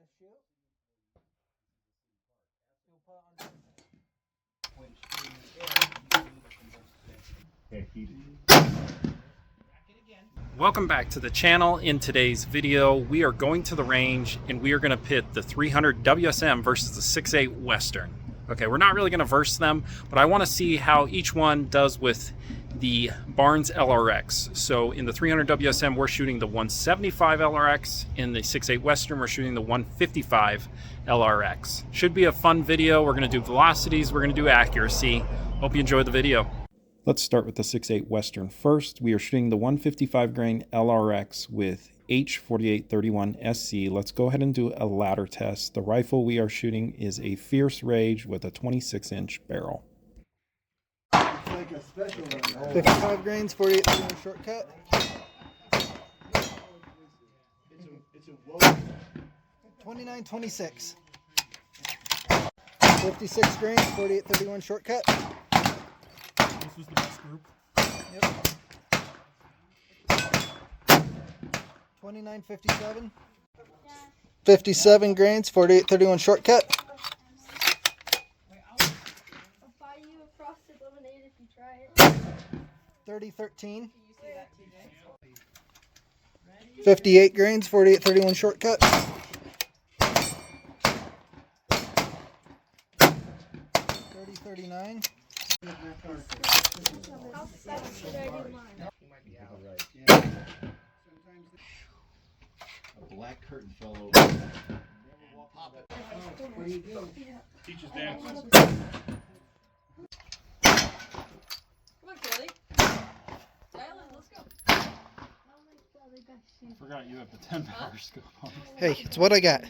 to shoot, you'll put it on. Welcome back to the channel. In today's video, we are going to the range and we are going to pit the 300 WSM versus the 6.8 Western. Okay, we're not really going to verse them, but I want to see how each one does with the Barnes LRX. So in the 300 WSM, we're shooting the 175 LRX. In the 6.8 Western, we're shooting the 155 LRX. Should be a fun video. We're going to do velocities, we're going to do accuracy. Hope you enjoy the video. Let's start with the 6.8 Western first. We are shooting the 155 grain LRX with H4831 SC. Let's go ahead and do a ladder test. The rifle we are shooting is a Fierce Rage with a 26-inch barrel. It's like a special one. 55 grains, 48 shortcut. It's a 2926. 56 grains, 4831 shortcut. This was the best group. Yep. 2957. 57 grains, 4831 shortcut. I'll buy you a frosted lemonade if you try it. 3013. 58 grains, 4831 shortcut. 3039. How fast should I do mine? A black curtain fell over. Pop it. Teacher's dance. Come on, Kelly. Dial in, let's go. I forgot you have the 10 power scope on. Hey, it's what I got.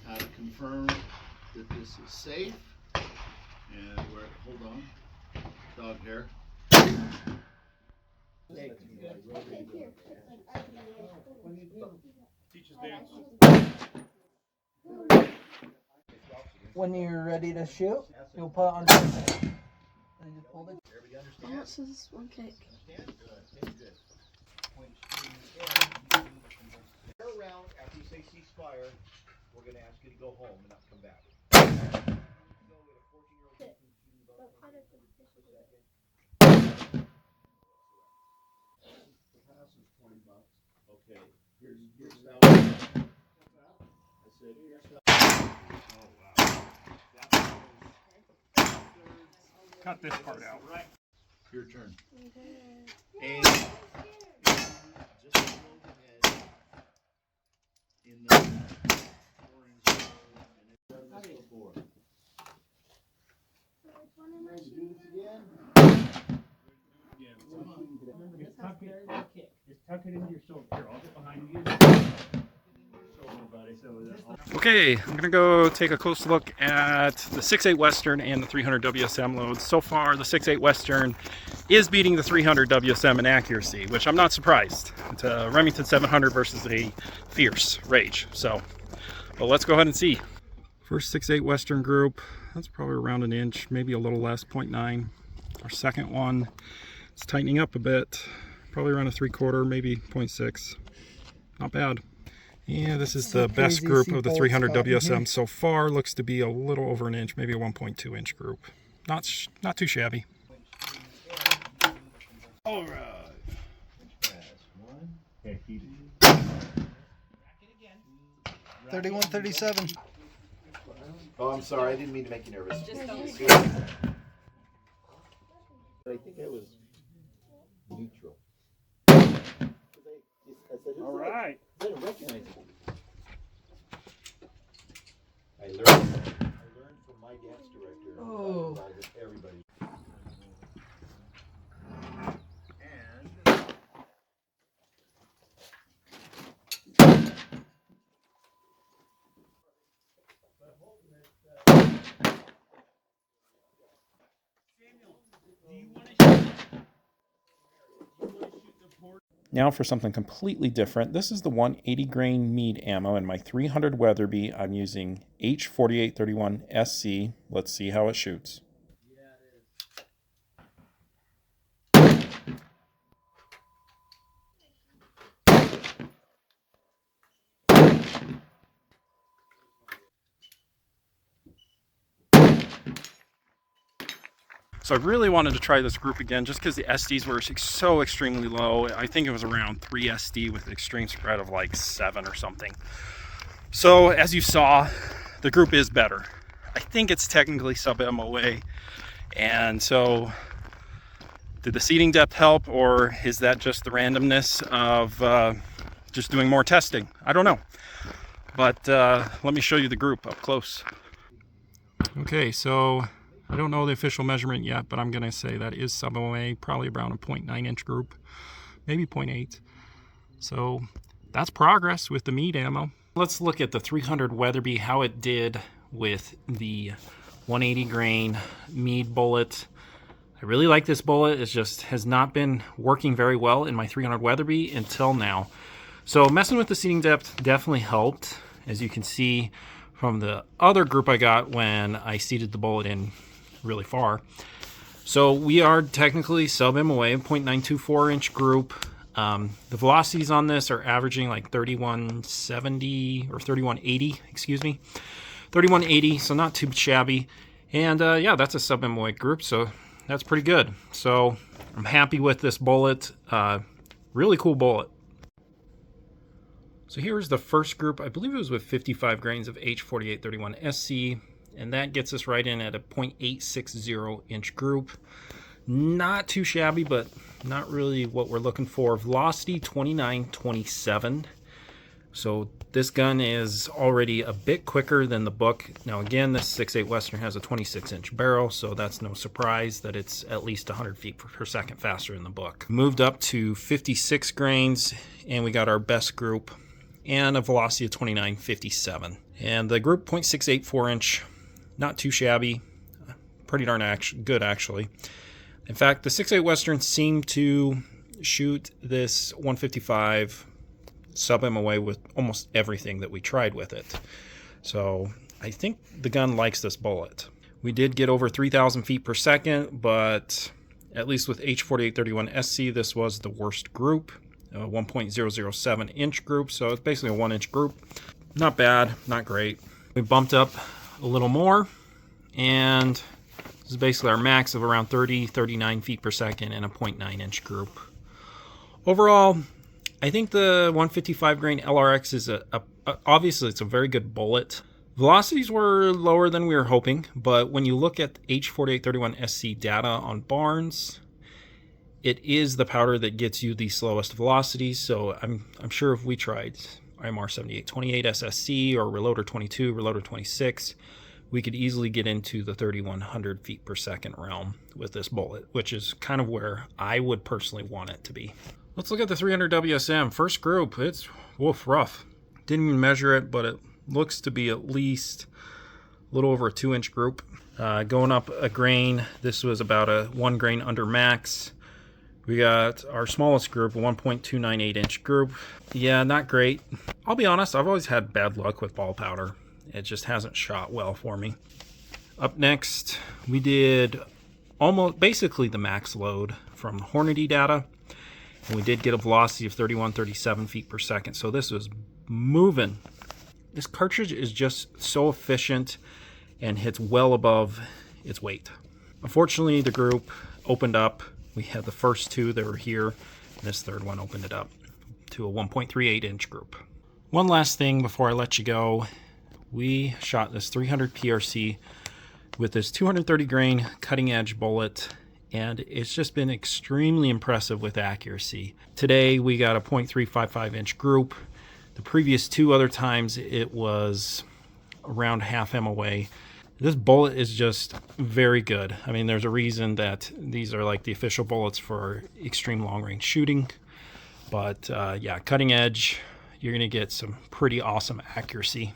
How to confirm that this is safe. And we're, hold on, dog hair. Teacher's dance. When you're ready to shoot, you'll put it on. And just hold it. How much does this one kick? Around after you say ceasefire, we're going to ask you to go home and not come back. Okay, here's that one. I said, here's that one. Oh, wow. Cut this part out. Your turn. Okay. And just below the head in the orange and then let's go forward. Which one am I Do shooting this again. Just tuck it into your shoulder. Here, I'll get behind you. Okay, I'm gonna go take a close look at the 6.8 Western and the 300 WSM loads. So far, the 6.8 Western is beating the 300 WSM in accuracy, which I'm not surprised. It's a Remington 700 versus a Fierce Rage. So, well, let's go ahead and see. First 6.8 Western group, that's probably around an inch, maybe a little less, 0.9. Our second one, it's tightening up a bit, probably around a 3/4, maybe 0.6. Not bad. Yeah, this is the best group of the 300 WSM so far. Looks to be a little over an inch, maybe a 1.2 inch group. Not too shabby. All right. One. Okay, keep 3137. Oh, I'm sorry. I didn't mean to make you nervous. Just don't I think I was neutral. All right. I didn't recognize it. I learned from my dance director. Oh. Everybody. Now for something completely different. This is the 180 grain mead ammo in my 300 Weatherby. I'm using H4831 SC. Let's see how it shoots. Yeah, it is. So I really wanted to try this group again just because the SDs were so extremely low. I think it was around 3 SD with an extreme spread of like 7 or something. So as you saw, the group is better. I think it's technically sub MOA. And so did the seating depth help, or is that just the randomness of just doing more testing? I don't know. But let me show you the group up close. Okay, so I don't know the official measurement yet, but I'm going to say that is sub MOA, probably around a 0.9 inch group, maybe 0.8. So that's progress with the meat ammo. Let's look at the 300 Weatherby, how it did with the 180 grain mead bullet. I really like this bullet. It just has not been working very well in my 300 Weatherby until now. So messing with the seating depth definitely helped, as you can see from the other group I got when I seated the bullet in really far. So we are technically sub MOA, 0.924 inch group. The velocities on this are averaging like 3170 or 3180, excuse me. 3180, so not too shabby. And yeah, that's a sub MOA group, so that's pretty good. So I'm happy with this bullet. Really cool bullet. So here's the first group. I believe it was with 55 grains of H4831 SC, and that gets us right in at a 0.860 inch group. Not too shabby, but not really what we're looking for. Velocity 2927. So this gun is already a bit quicker than the book. Now again, this 6.8 Western has a 26 inch barrel, so that's no surprise that it's at least 100 feet per second faster than the book. Moved up to 56 grains, and we got our best group, and a velocity of 2957. And the group 0.684 inch, not too shabby, pretty darn good actually. In fact, the 6.8 Western seemed to shoot this 155 sub MOA with almost everything that we tried with it. So I think the gun likes this bullet. We did get over 3,000 feet per second, but at least with H4831 SC, this was the worst group, a 1.007 inch group. So it's basically a 1 inch group. Not bad, not great. We bumped up a little more, and this is basically our max of around 39 feet per second in a 0.9 inch group. Overall, I think the 155 grain LRX is obviously it's a very good bullet. Velocities were lower than we were hoping, but when you look at H4831 SC data on Barnes, it is the powder that gets you the slowest velocities. So I'm sure if we tried IMR 7828 SSC or Reloader 22, Reloader 26, we could easily get into the 3,100 feet per second realm with this bullet, which is kind of where I would personally want it to be. Let's look at the 300 WSM. First group, it's rough. Didn't even measure it, but it looks to be at least a little over a 2 inch group. Going up a grain, this was about a 1 grain under max. We got our smallest group, a 1.298 inch group. Yeah, not great. I'll be honest, I've always had bad luck with ball powder. It just hasn't shot well for me. Up next, we did almost basically the max load from Hornady data. And we did get a velocity of 31-37 feet per second. So this was moving. This cartridge is just so efficient and hits well above its weight. Unfortunately, the group opened up. We had the first two that were here, and this third one opened it up to a 1.38 inch group. One last thing before I let you go. We shot this 300 PRC with this 230 grain cutting edge bullet, and it's just been extremely impressive with accuracy. Today we got a 0.355 inch group. The previous two other times it was around half MOA. This bullet is just very good. I mean, there's a reason that these are like the official bullets for extreme long range shooting. But yeah, cutting edge, you're gonna get some pretty awesome accuracy.